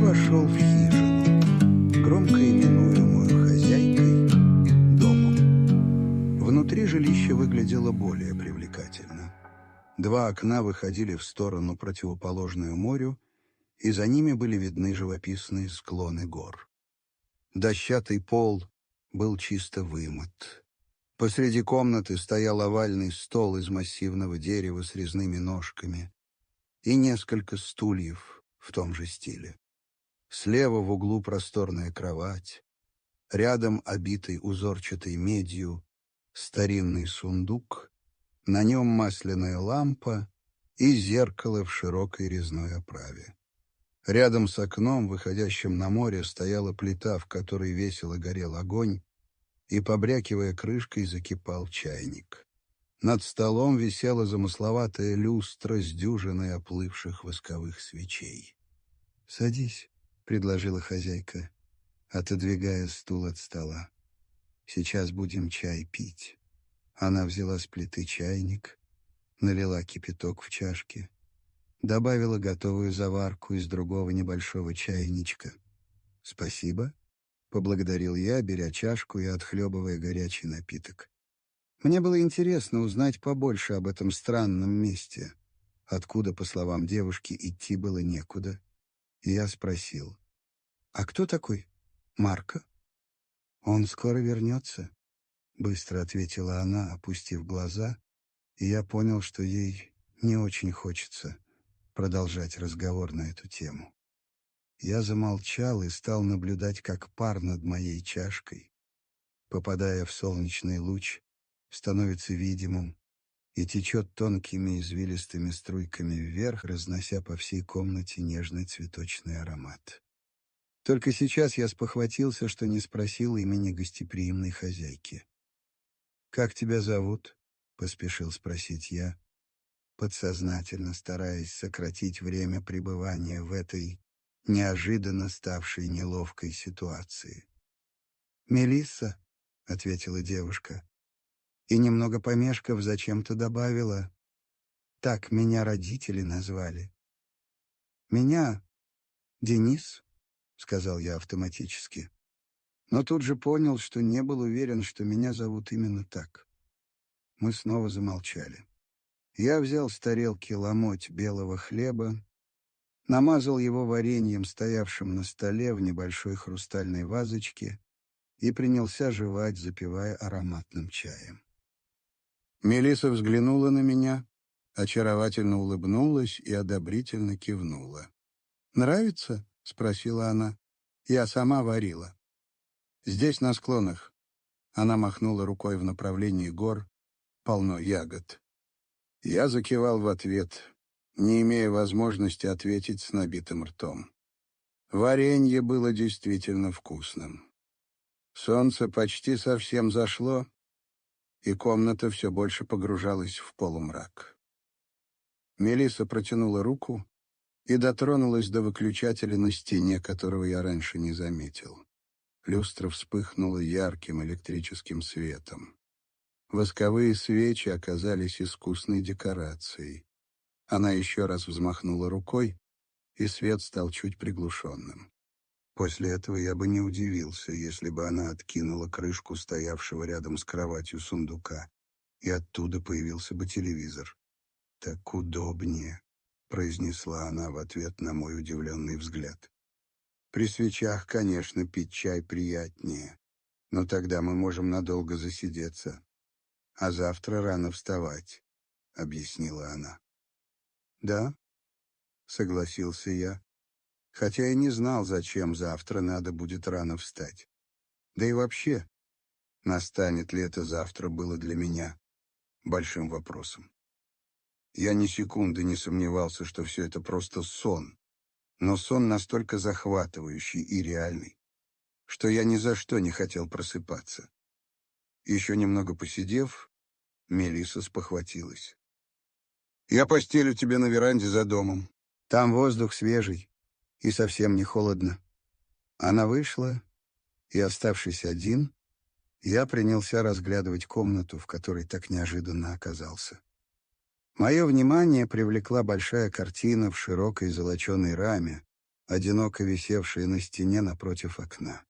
вошел в хижину, громко именуемую хозяйкой домом. Внутри жилище выглядело более привлекательно. Два окна выходили в сторону, противоположную морю, и за ними были видны живописные склоны гор. Дощатый пол был чисто вымыт. Посреди комнаты стоял овальный стол из массивного дерева с резными ножками и несколько стульев в том же стиле. Слева в углу просторная кровать, рядом обитый узорчатой медью старинный сундук, на нем масляная лампа и зеркало в широкой резной оправе. Рядом с окном, выходящим на море, стояла плита, в которой весело горел огонь, и, побрякивая крышкой, закипал чайник. Над столом висела замысловатая люстра с дюжиной оплывших восковых свечей. «Садись», — предложила хозяйка, отодвигая стул от стола. «Сейчас будем чай пить». Она взяла с плиты чайник, налила кипяток в чашки, добавила готовую заварку из другого небольшого чайничка. «Спасибо», — поблагодарил я, беря чашку и отхлебывая горячий напиток. Мне было интересно узнать побольше об этом странном месте, откуда, по словам девушки, идти было некуда. И я спросил: «А кто такой Марко?» «Он скоро вернется», — быстро ответила она, опустив глаза, и я понял, что ей не очень хочется продолжать разговор на эту тему. Я замолчал и стал наблюдать, как пар над моей чашкой, попадая в солнечный луч, становится видимым и течет тонкими извилистыми струйками вверх, разнося по всей комнате нежный цветочный аромат. Только сейчас я спохватился, что не спросил имени гостеприимной хозяйки. «Как тебя зовут?» — поспешил спросить я, подсознательно стараясь сократить время пребывания в этой неожиданно ставшей неловкой ситуации. «Мелисса», — ответила девушка, и, немного помешков, зачем-то добавила: «Так меня родители назвали». «Меня Денис», — сказал я автоматически, но тут же понял, что не был уверен, что меня зовут именно так. Мы снова замолчали. Я взял с тарелки ломоть белого хлеба, намазал его вареньем, стоявшим на столе в небольшой хрустальной вазочке, и принялся жевать, запивая ароматным чаем. Мелисса взглянула на меня, очаровательно улыбнулась и одобрительно кивнула. «Нравится?» — спросила она. «Я сама варила. Здесь, на склонах». Она махнула рукой в направлении гор. «Полно ягод». Я закивал в ответ, не имея возможности ответить с набитым ртом. Варенье было действительно вкусным. Солнце почти совсем зашло, и комната все больше погружалась в полумрак. Мелисса протянула руку и дотронулась до выключателя на стене, которого я раньше не заметил. Люстра вспыхнула ярким электрическим светом. Восковые свечи оказались искусной декорацией. Она еще раз взмахнула рукой, и свет стал чуть приглушенным. После этого я бы не удивился, если бы она откинула крышку стоявшего рядом с кроватью сундука, и оттуда появился бы телевизор. «Так удобнее», — произнесла она в ответ на мой удивленный взгляд. «При свечах, конечно, пить чай приятнее, но тогда мы можем надолго засидеться. А завтра рано вставать», — объяснила она. «Да», — согласился я, хотя и не знал, зачем завтра надо будет рано встать. Да и вообще, настанет ли это завтра, было для меня большим вопросом. Я ни секунды не сомневался, что все это просто сон, но сон настолько захватывающий и реальный, что я ни за что не хотел просыпаться. Еще немного посидев, Мелисса спохватилась. «Я постелю тебе на веранде за домом. Там воздух свежий и совсем не холодно». Она вышла, и, оставшись один, я принялся разглядывать комнату, в которой так неожиданно оказался. Мое внимание привлекла большая картина в широкой золоченой раме, одиноко висевшая на стене напротив окна.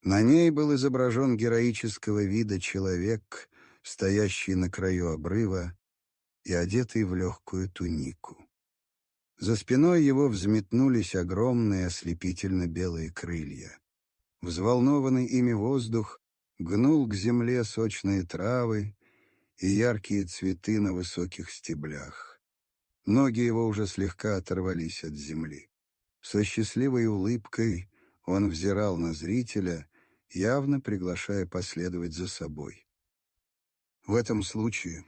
На ней был изображен героического вида человек, стоящий на краю обрыва и одетый в легкую тунику. За спиной его взметнулись огромные ослепительно-белые крылья. Взволнованный ими воздух гнул к земле сочные травы и яркие цветы на высоких стеблях. Ноги его уже слегка оторвались от земли. Со счастливой улыбкой он взирал на зрителя, явно приглашая последовать за собой. В этом случае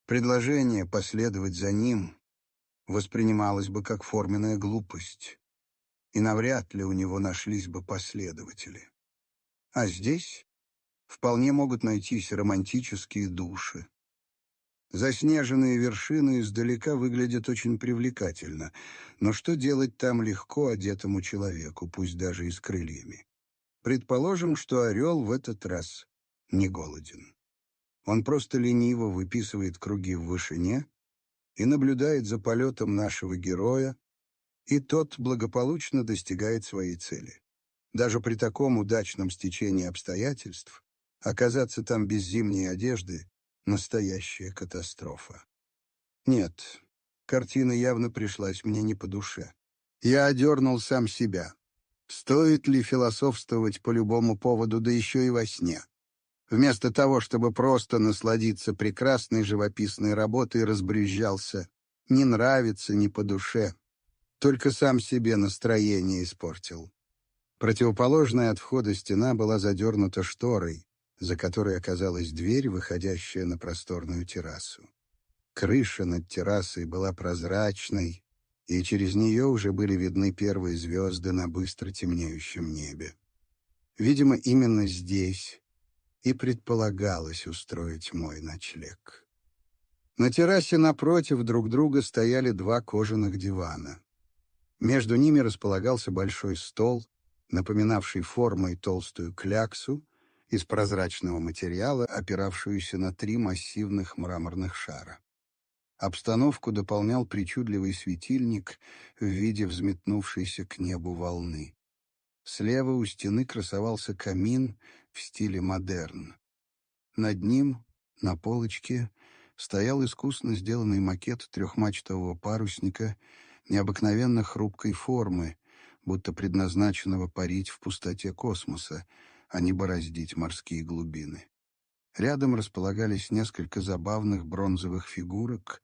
предложение последовать за ним воспринималось бы как форменная глупость, и навряд ли у него нашлись бы последователи. А здесь вполне могут найтись романтические души. Заснеженные вершины издалека выглядят очень привлекательно, но что делать там легко одетому человеку, пусть даже и с крыльями? Предположим, что орел в этот раз не голоден. Он просто лениво выписывает круги в вышине и наблюдает за полетом нашего героя, и тот благополучно достигает своей цели. Даже при таком удачном стечении обстоятельств оказаться там без зимней одежды — настоящая катастрофа. Нет, картина явно пришлась мне не по душе. Я одернул сам себя. Стоит ли философствовать по любому поводу, да еще и во сне? Вместо того, чтобы просто насладиться прекрасной живописной работой, разбрюзжался. Не нравится, не по душе. Только сам себе настроение испортил. Противоположная от входа стена была задернута шторой, за которой оказалась дверь, выходящая на просторную террасу. Крыша над террасой была прозрачной, и через нее уже были видны первые звезды на быстро темнеющем небе. Видимо, именно здесь и предполагалось устроить мой ночлег. На террасе напротив друг друга стояли два кожаных дивана. Между ними располагался большой стол, напоминавший формой толстую кляксу из прозрачного материала, опиравшуюся на 3 массивных мраморных шара. Обстановку дополнял причудливый светильник в виде взметнувшейся к небу волны. Слева у стены красовался камин в стиле модерн. Над ним, на полочке, стоял искусно сделанный макет трехмачтового парусника необыкновенно хрупкой формы, будто предназначенного парить в пустоте космоса, а не бороздить морские глубины. Рядом располагались несколько забавных бронзовых фигурок,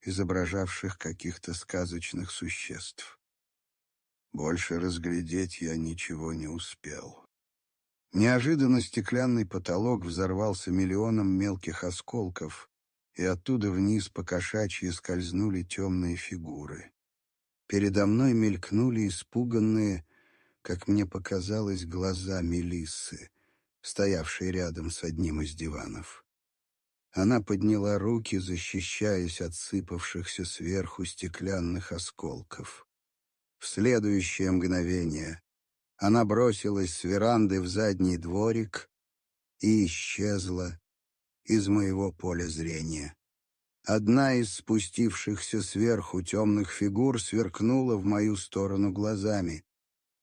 изображавших каких-то сказочных существ. Больше разглядеть я ничего не успел. Неожиданно стеклянный потолок взорвался миллионом мелких осколков, и оттуда вниз по кошачьи скользнули темные фигуры. Передо мной мелькнули испуганные, как мне показалось, глаза Мелиссы, стоявшей рядом с одним из диванов. Она подняла руки, защищаясь от сыпавшихся сверху стеклянных осколков. В следующее мгновение она бросилась с веранды в задний дворик и исчезла из моего поля зрения. Одна из спустившихся сверху темных фигур сверкнула в мою сторону глазами,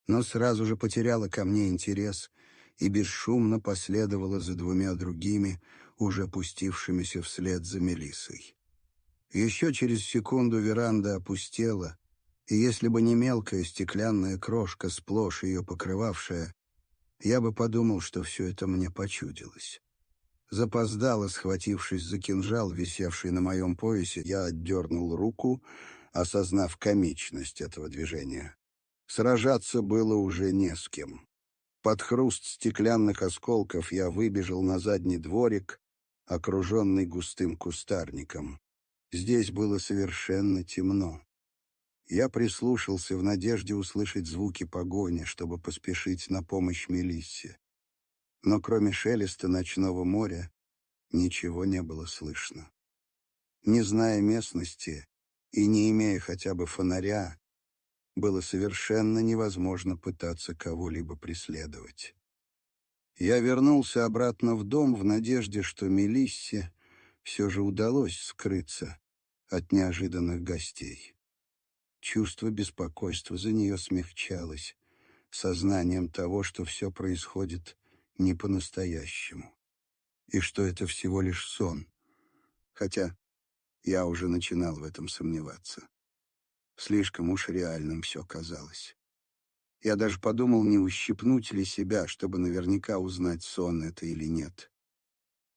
но сразу же потеряла ко мне интерес и бесшумно последовала за двумя другими, уже пустившимися вслед за Мелиссой. Еще через секунду веранда опустела, и если бы не мелкая стеклянная крошка, сплошь ее покрывавшая, я бы подумал, что все это мне почудилось. Запоздало, схватившись за кинжал, висевший на моем поясе, я отдернул руку, осознав комичность этого движения. Сражаться было уже не с кем. Под хруст стеклянных осколков я выбежал на задний дворик, окруженный густым кустарником. Здесь было совершенно темно. Я прислушался в надежде услышать звуки погони, чтобы поспешить на помощь Мелиссе. Но кроме шелеста ночного моря ничего не было слышно. Не зная местности и не имея хотя бы фонаря, было совершенно невозможно пытаться кого-либо преследовать. Я вернулся обратно в дом в надежде, что Мелиссе все же удалось скрыться от неожиданных гостей. Чувство беспокойства за нее смягчалось сознанием того, что все происходит не по-настоящему, и что это всего лишь сон, хотя я уже начинал в этом сомневаться. Слишком уж реальным все казалось. Я даже подумал, не ущипнуть ли себя, чтобы наверняка узнать, сон это или нет.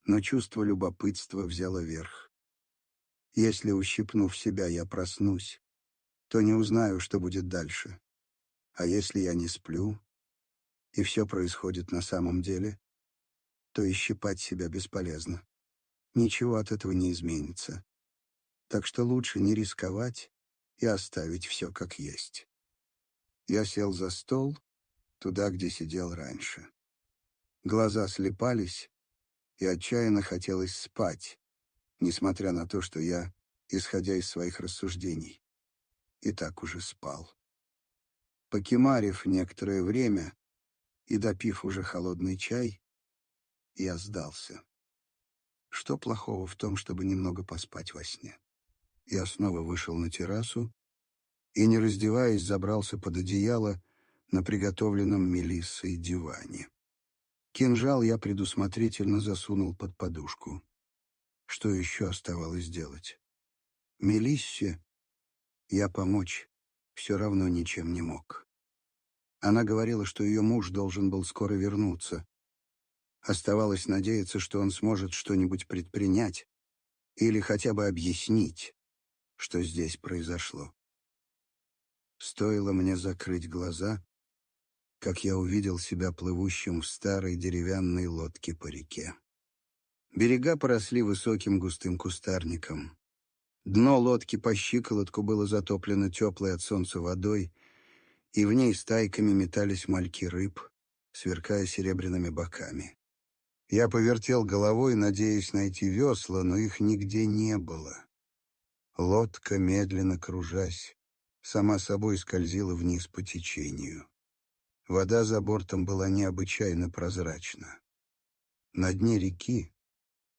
Но чувство любопытства взяло верх. Если, ущипнув себя, я проснусь, то не узнаю, что будет дальше. А если я не сплю, и все происходит на самом деле, то и щипать себя бесполезно. Ничего от этого не изменится. Так что лучше не рисковать и оставить все как есть. Я сел за стол, туда, где сидел раньше. Глаза слепались, и отчаянно хотелось спать, несмотря на то, что я, исходя из своих рассуждений, и так уже спал. Покемарив некоторое время и допив уже холодный чай, я сдался. Что плохого в том, чтобы немного поспать во сне? Я снова вышел на террасу и, не раздеваясь, забрался под одеяло на приготовленном Мелиссой диване. Кинжал я предусмотрительно засунул под подушку. Что еще оставалось делать? Мелиссе я помочь все равно ничем не мог. Она говорила, что ее муж должен был скоро вернуться. Оставалось надеяться, что он сможет что-нибудь предпринять или хотя бы объяснить, что здесь произошло. Стоило мне закрыть глаза, как я увидел себя плывущим в старой деревянной лодке по реке. Берега поросли высоким густым кустарником. Дно лодки по щиколотку было затоплено теплой от солнца водой, и в ней стайками метались мальки рыб, сверкая серебряными боками. Я повертел головой, надеясь найти весла, но их нигде не было. Лодка, медленно кружась, сама собой скользила вниз по течению. Вода за бортом была необычайно прозрачна. На дне реки,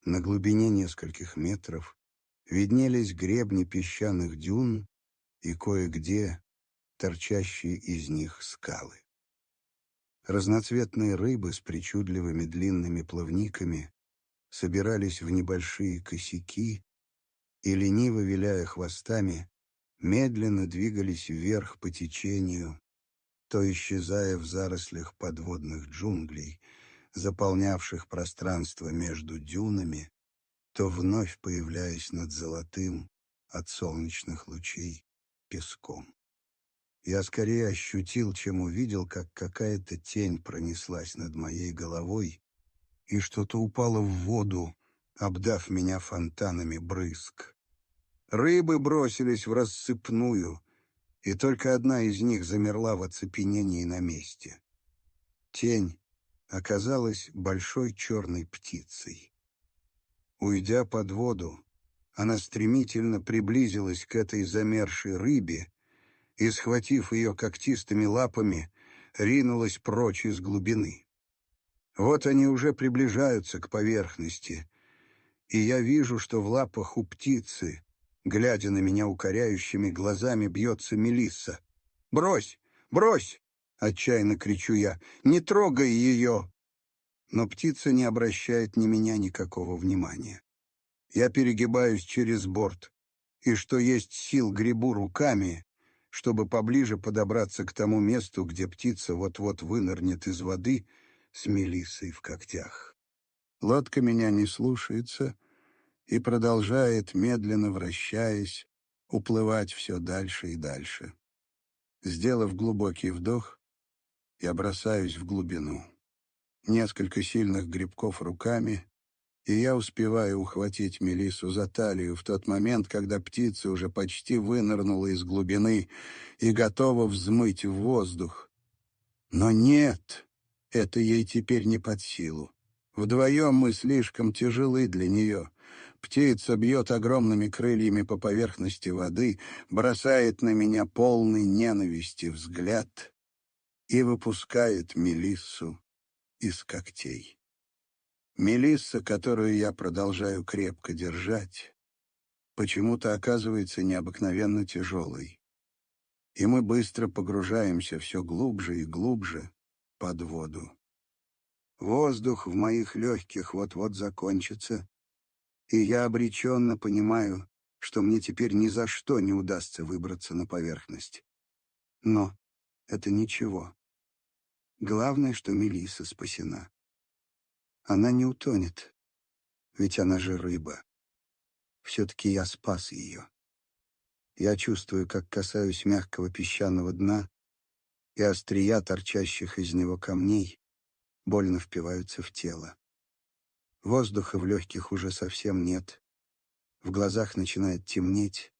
на глубине нескольких метров, виднелись гребни песчаных дюн и кое-где торчащие из них скалы. Разноцветные рыбы с причудливыми длинными плавниками собирались в небольшие косяки и, лениво виляя хвостами, медленно двигались вверх по течению, то исчезая в зарослях подводных джунглей, заполнявших пространство между дюнами, то вновь появляясь над золотым от солнечных лучей песком. Я скорее ощутил, чем увидел, как какая-то тень пронеслась над моей головой, и что-то упало в воду, обдав меня фонтанами брызг. Рыбы бросились в рассыпную, и только одна из них замерла в оцепенении на месте. Тень оказалась большой черной птицей. Уйдя под воду, она стремительно приблизилась к этой замершей рыбе и, схватив ее когтистыми лапами, ринулась прочь из глубины. Вот они уже приближаются к поверхности, и я вижу, что в лапах у птицы, глядя на меня укоряющими глазами, бьется Мелисса. «Брось! Брось!» — отчаянно кричу я. «Не трогай ее!» Но птица не обращает ни меня никакого внимания. Я перегибаюсь через борт, и что есть сил гребу руками, чтобы поближе подобраться к тому месту, где птица вот-вот вынырнет из воды с Мелиссой в когтях. Лодка меня не слушается и продолжает, медленно вращаясь, уплывать все дальше и дальше. Сделав глубокий вдох, я бросаюсь в глубину. Несколько сильных грибков руками, и я успеваю ухватить Мелиссу за талию в тот момент, когда птица уже почти вынырнула из глубины и готова взмыть в воздух. Но нет, это ей теперь не под силу. Вдвоем мы слишком тяжелы для нее. Птица бьет огромными крыльями по поверхности воды, бросает на меня полный ненависти взгляд и выпускает Мелиссу из когтей. Мелисса, которую я продолжаю крепко держать, почему-то оказывается необыкновенно тяжелой. и мы быстро погружаемся все глубже и глубже под воду. Воздух в моих легких вот-вот закончится, и я обреченно понимаю, что мне теперь ни за что не удастся выбраться на поверхность. Но это ничего. Главное, что Мелисса спасена. Она не утонет, ведь она же рыба. Все-таки я спас ее. Я чувствую, как касаюсь мягкого песчаного дна, и острия, торчащих из него камней, больно впиваются в тело. Воздуха в легких уже совсем нет. В глазах начинает темнеть.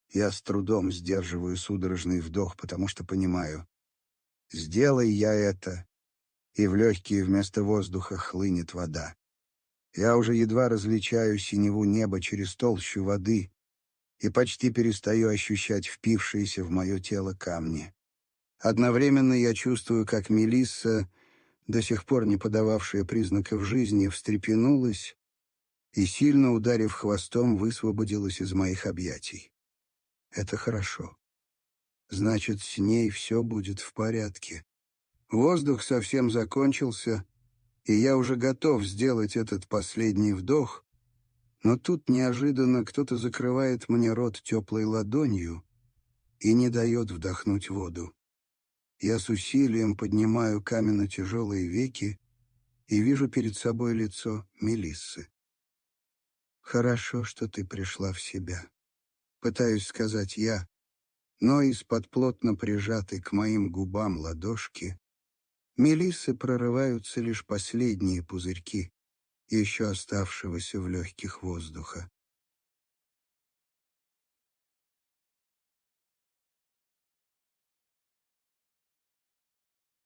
Я с трудом сдерживаю судорожный вдох, потому что понимаю, сделай я это, и в легкие вместо воздуха хлынет вода. Я уже едва различаю синеву неба через толщу воды и почти перестаю ощущать впившиеся в мое тело камни. Одновременно я чувствую, как Мелисса, до сих пор не подававшая признаков жизни, встрепенулась и, сильно ударив хвостом, высвободилась из моих объятий. Это хорошо. Значит, с ней все будет в порядке. Воздух совсем закончился, и я уже готов сделать этот последний вдох, но тут неожиданно кто-то закрывает мне рот теплой ладонью и не дает вдохнуть воду. Я с усилием поднимаю каменно-тяжелые веки и вижу перед собой лицо Мелиссы. «Хорошо, что ты пришла в себя», — пытаюсь сказать я, но из-под плотно прижатой к моим губам ладошки Мелиссы прорываются лишь последние пузырьки еще оставшегося в легких воздуха.